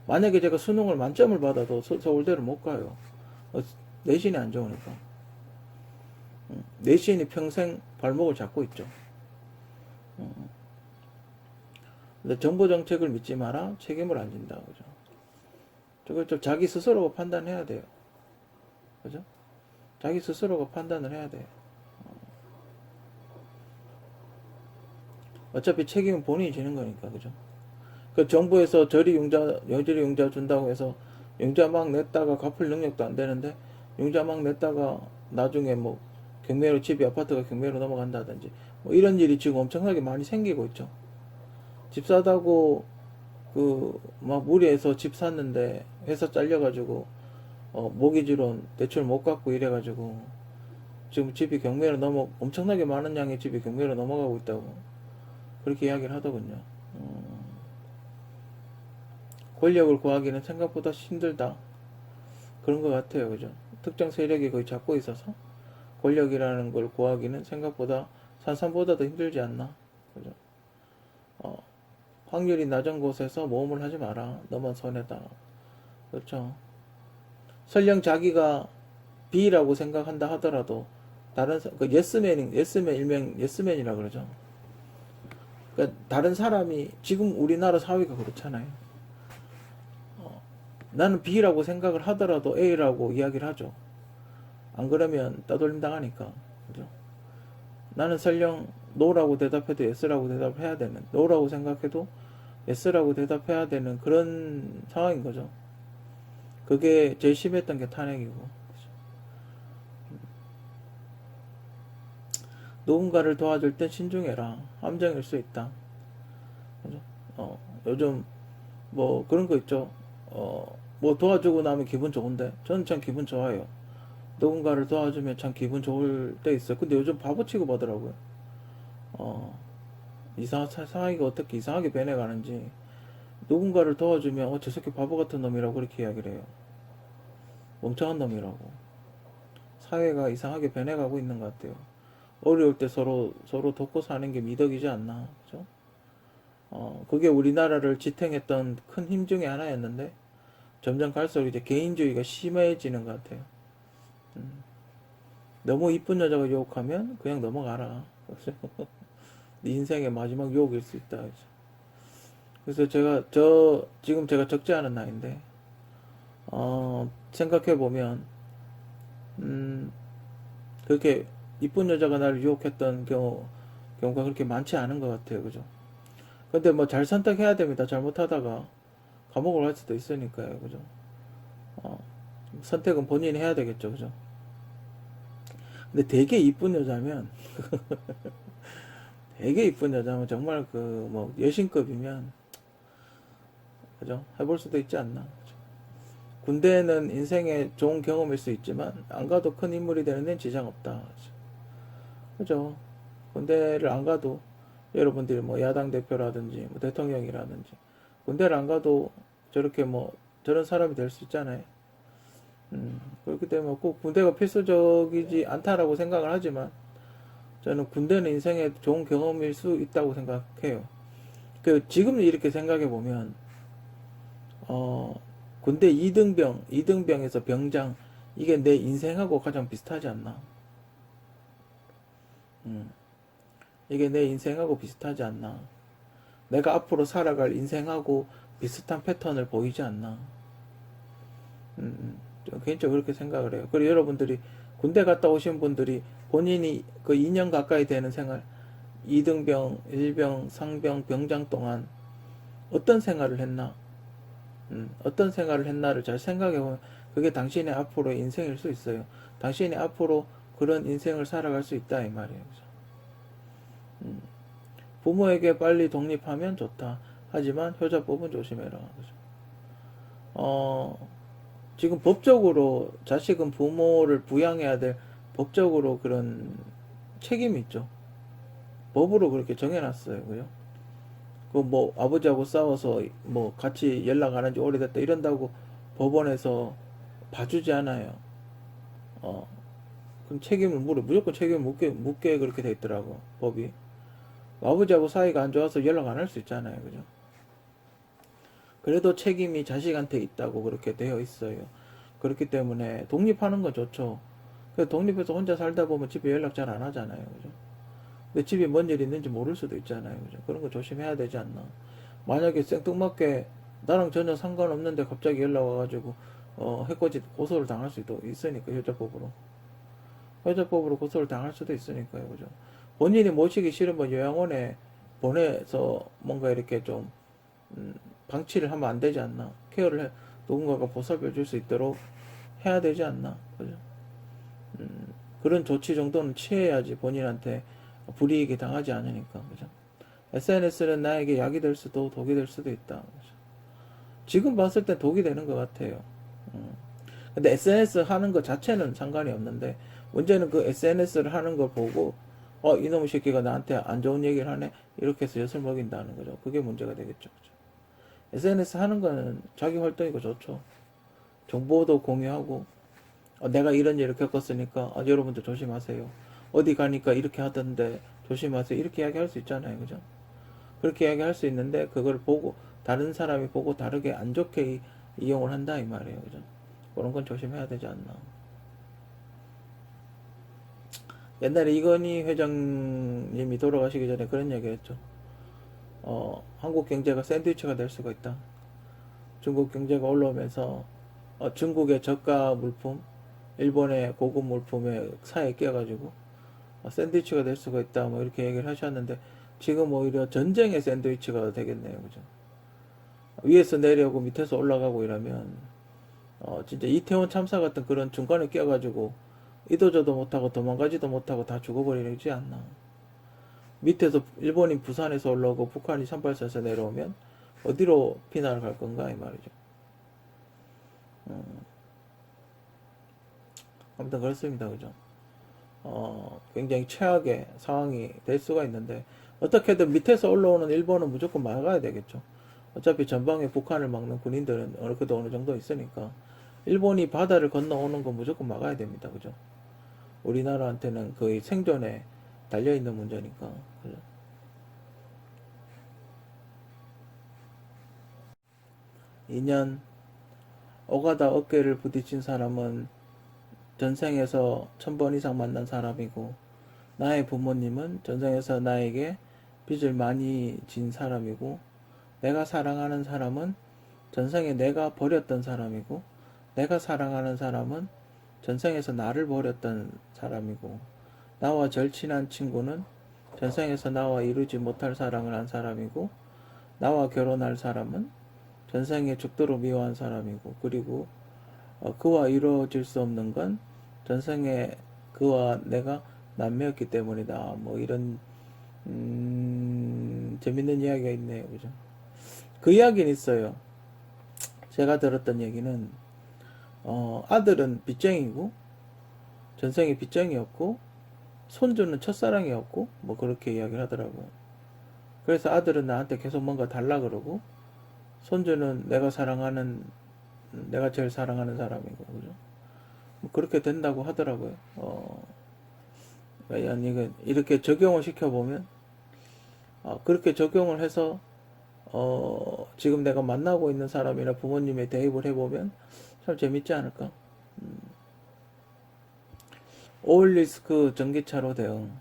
만약에 제가 수능을 만점을 받아도 서울대를 못 가요. 내신이 안 좋으니까. 내신이 평생 발목을 잡고 있죠. 근데 정부 정책을 믿지 마라. 책임을 안 진다. 그죠? 저걸 좀 자기 스스로가 판단해야 돼요. 그죠? 자기 스스로가 판단을 해야 돼요. 어차피 책임은 본인이 지는 거니까. 그죠? 그 정부에서 여전히 융자 준다고 해서 융자 막 냈다가 갚을 능력도 안 되는데 융자 막 냈다가 나중에 뭐 경매로 집이 아파트가 경매로 넘어간다든지 뭐 이런 일이 지금 엄청나게 많이 생기고 있죠. 집 사다고 막 무리해서 집 샀는데 회사 잘려가지고 모기지론 대출 못 갚고 이래가지고 지금 집이 경매로 엄청나게 많은 양의 집이 경매로 넘어가고 있다고 그렇게 이야기를 하더군요. 권력을 구하기는 생각보다 힘들다. 그런 것 같아요. 그죠? 특정 세력이 거의 잡고 있어서 권력이라는 걸 구하기는 생각보다 산삼보다도 힘들지 않나. 그죠? 확률이 낮은 곳에서 모험을 하지 마라. 너만 손해다. 그렇죠? 설령 자기가 B라고 생각한다 하더라도 예스맨 일명 예스맨이라 그러죠. 그러니까 다른 사람이 지금 우리나라 사회가 그렇잖아요. 나는 B라고 생각을 하더라도 A라고 이야기를 하죠. 안 그러면 따돌림 당하니까. 그죠? 나는 설령 노라고 대답해도 예스라고 대답해야 되는, 노라고 생각해도 예스라고 대답해야 되는 그런 상황인 거죠. 그게 제일 심했던 게 탄핵이고. 누군가를 도와줄 땐 신중해라. 함정일 수 있다. 그죠? 요즘 뭐 그런 거 있죠. 뭐 도와주고 나면 기분 좋은데 저는 참 기분 좋아요. 누군가를 도와주면 참 기분 좋을 때 있어요. 근데 요즘 바보 취급하더라고요. 상황이가 어떻게 이상하게 변해가는지 누군가를 도와주면 저 새끼 바보 같은 놈이라고 그렇게 이야기를 해요. 멍청한 놈이라고. 사회가 이상하게 변해가고 있는 것 같아요. 어려울 때 서로 돕고 사는 게 미덕이지 않나. 그죠? 그게 우리나라를 지탱했던 큰 힘 중에 하나였는데 점점 갈수록 이제 개인주의가 심해지는 것 같아요. 너무 이쁜 여자가 유혹하면 그냥 넘어가라. 네 인생의 마지막 유혹일 수 있다. 그죠? 그래서 지금 제가 적지 않은 나이인데, 생각해보면, 음, 그렇게 이쁜 여자가 나를 유혹했던 경우가 그렇게 많지 않은 것 같아요. 그죠? 근데 뭐 잘 선택해야 됩니다. 잘못하다가 감옥을 갈 수도 있으니까요. 그죠? 어, 선택은 본인이 해야 되겠죠. 그죠? 근데 되게 이쁜 여자면 정말 그 뭐 여신급이면 그죠? 해볼 수도 있지 않나. 그죠? 군대는 인생의 좋은 경험일 수 있지만 안 가도 큰 인물이 되는 데는 지장 없다. 그죠? 그죠? 군대를 안 가도 여러분들이 뭐 야당 대표라든지 뭐 대통령이라든지 군대를 안 가도 저렇게 뭐 저런 사람이 될 수 있잖아요. 그렇기 때문에 꼭 군대가 필수적이지 않다라고 생각을 하지만 저는 군대는 인생의 좋은 경험일 수 있다고 생각해요. 그 지금 이렇게 생각해 보면 어 군대 이등병에서 병장 이게 내 인생하고 가장 비슷하지 않나? 음, 이게 내 인생하고 비슷하지 않나? 내가 앞으로 살아갈 인생하고 비슷한 패턴을 보이지 않나? 좀 개인적으로 그렇게 생각을 해요. 그리고 여러분들이 군대 갔다 오신 분들이 본인이 그 2년 가까이 되는 생활, 2등병, 1병, 상병, 병장 동안 어떤 생활을 했나? 어떤 생활을 했나를 잘 생각해보면 그게 당신의 앞으로의 인생일 수 있어요. 당신이 앞으로 그런 인생을 살아갈 수 있다 이 말이에요. 그죠? 부모에게 빨리 독립하면 좋다. 하지만 효자법은 조심해라. 그죠? 어, 지금 법적으로 자식은 부모를 부양해야 될 법적으로 그런 책임이 있죠. 법으로 그렇게 정해놨어요. 그죠? 그 뭐 아버지하고 싸워서 뭐 같이 연락 안 한 지 오래됐다 이런다고 법원에서 봐주지 않아요. 어, 그럼 책임을 물어. 무조건 책임을 묻게 그렇게 돼 있더라고. 법이. 아버지하고 사이가 안 좋아서 연락 안 할 수 있잖아요. 그죠? 그래도 책임이 자식한테 있다고 그렇게 되어 있어요. 그렇기 때문에 독립하는 건 좋죠. 독립해서 혼자 살다 보면 집에 연락 잘 안 하잖아요. 그죠? 근데 집에 뭔 일이 있는지 모를 수도 있잖아요. 그죠? 그런 거 조심해야 되지 않나. 만약에 생뚱맞게 나랑 전혀 상관없는데 갑자기 연락 와가지고 해코지 고소를 당할 수도 있으니까 효자법으로 고소를 당할 수도 있으니까요. 그죠? 본인이 모시기 싫으면 요양원에 보내서 뭔가 이렇게 좀 음, 방치를 하면 안 되지 않나. 누군가가 보살펴 줄 수 있도록 해야 되지 않나. 그죠? 그런 조치 정도는 취해야지 본인한테 불이익이 당하지 않으니까. 그죠? SNS는 나에게 약이 될 수도 독이 될 수도 있다. 그죠? 지금 봤을 때 독이 되는 것 같아요. 근데 SNS 하는 것 자체는 상관이 없는데 문제는 그 SNS를 하는 걸 보고 이놈의 새끼가 나한테 안 좋은 얘기를 하네 이렇게 해서 엿을 먹인다는 거죠. 그게 문제가 되겠죠. 그죠? SNS 하는 거는 자기 활동이고 좋죠. 정보도 공유하고 내가 이런 일을 겪었으니까 여러분들 조심하세요. 어디 가니까 이렇게 하던데 조심하세요. 이렇게 이야기할 수 있잖아요. 그죠? 그렇게 이야기할 수 있는데 그걸 보고 다른 사람이 보고 다르게 안 좋게 이용을 한다 이 말이에요. 그죠? 그런 건 조심해야 되지 않나. 옛날에 이건희 회장님이 돌아가시기 전에 그런 얘기 했죠. 한국 경제가 샌드위치가 될 수가 있다. 중국 경제가 올라오면서 중국의 저가 물품, 일본의 고급 물품에 사이에 끼어가지고 샌드위치가 될 수가 있다. 뭐 이렇게 얘기를 하셨는데 지금 오히려 전쟁의 샌드위치가 되겠네요. 그죠? 위에서 내려오고 밑에서 올라가고 이러면 진짜 이태원 참사 같은 그런 중간에 끼어가지고 이도저도 못하고 도망가지도 못하고 다 죽어버리지 않나. 밑에서 일본인 부산에서 올라오고 북한이 38선에서 내려오면 어디로 피난을 갈 건가 이 말이죠. 아무튼 그렇습니다. 그죠? 굉장히 최악의 상황이 될 수가 있는데 어떻게든 밑에서 올라오는 일본은 무조건 막아야 되겠죠. 어차피 전방에 북한을 막는 군인들은 그래도 어느 정도 있으니까 일본이 바다를 건너오는 건 무조건 막아야 됩니다. 그죠? 우리나라한테는 거의 생존에 달려있는 문제니까. 그죠? 2년 오가다 어깨를 부딪힌 사람은 전생에서 1000번 이상 만난 사람이고 나의 부모님은 전생에서 나에게 빚을 많이 진 사람이고 내가 사랑하는 사람은 전생에 내가 버렸던 사람이고, 내가 사랑하는 사람은 전생에서 나를 버렸던 사람이고, 나와 절친한 친구는 전생에서 나와 이루지 못할 사랑을 한 사람이고, 나와 결혼할 사람은 전생에 죽도록 미워한 사람이고, 그리고 그와 이루어질 수 없는 건 전생에 그와 내가 남매였기 때문이다. 뭐 이런 재밌는 이야기가 있네요. 그죠? 그 이야기는 있어요. 제가 들었던 얘기는 아들은 빚쟁이고 전생에 빚쟁이였고 손주는 첫사랑이었고 뭐 그렇게 이야기를 하더라고요. 그래서 아들은 나한테 계속 뭔가 달라 그러고 손주는 내가 제일 사랑하는 사람이고 그죠? 뭐 그렇게 된다고 하더라고요. 이렇게 적용을 시켜보면 그렇게 적용을 해서 지금 내가 만나고 있는 사람이나 부모님에 대입을 해보면 참 재밌지 않을까? 오일리스크 전기차로 대응.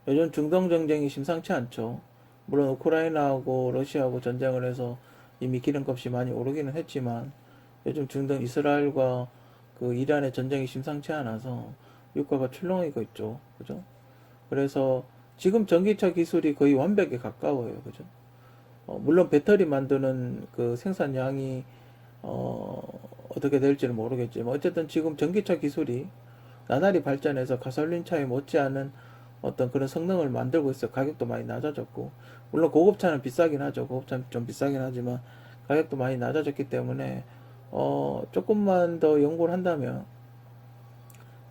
요즘 중동 전쟁이 심상치 않죠. 물론 우크라이나하고 러시아하고 전쟁을 해서 이미 기름값이 많이 오르기는 했지만 요즘 중동 이스라엘과 그 이란의 전쟁이 심상치 않아서 유가가 출렁이고 있죠. 그죠? 그래서 지금 전기차 기술이 거의 완벽에 가까워요. 그죠? 물론 배터리 만드는 그 생산량이 어떻게 될지는 모르겠지만 어쨌든 지금 전기차 기술이 나날이 발전해서 가솔린 차에 못지않은 어떤 그런 성능을 만들고 있어요. 가격도 많이 낮아졌고 물론 고급차는 비싸긴 하죠. 고급차는 좀 비싸긴 하지만 가격도 많이 낮아졌기 때문에 조금만 더 연구를 한다면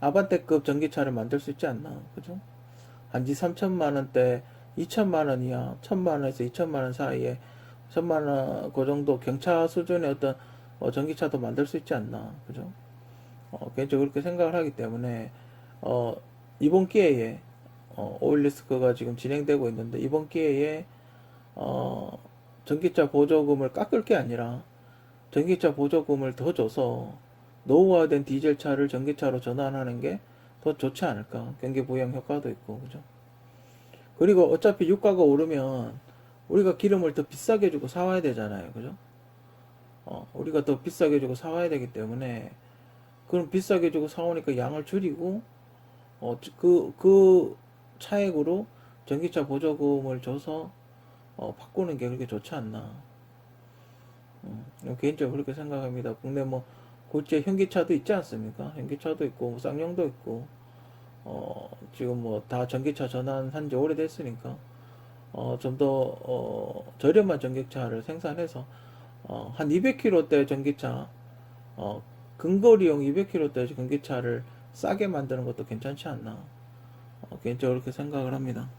아반떼급 전기차를 만들 수 있지 않나. 그죠? 한지 3천만 원대 2천만 원이야. 1천만 원에서 2천만 원 사이에 1천만 원 그 정도 경차 수준의 어떤 전기차도 만들 수 있지 않나. 그죠? 개인적으로 그렇게 생각을 하기 때문에 이번 기회에 오일리스크가 지금 진행되고 있는데 이번 기회에 전기차 보조금을 깎을 게 아니라 전기차 보조금을 더 줘서 노후화된 디젤차를 전기차로 전환하는 게 더 좋지 않을까. 경기 부양 효과도 있고 그죠. 그리고 어차피 유가가 오르면 우리가 기름을 더 비싸게 주고 사와야 되잖아요. 그죠? 우리가 더 비싸게 주고 사와야 되기 때문에 그럼 비싸게 주고 사오니까 양을 줄이고 그 차액으로 전기차 보조금을 줘서 바꾸는 게 그렇게 좋지 않나. 개인적으로 그렇게 생각합니다. 국내 뭐 국제 현기차도 있지 않습니까? 현기차도 있고 뭐 쌍용도 있고 지금 뭐 다 전기차 전환한 지 오래됐으니까 좀 더 저렴한 전기차를 생산해서 한 200km대 전기차 근거리용 200km대 전기차를 싸게 만드는 것도 괜찮지 않나. 개인적으로 그렇게 생각을 합니다.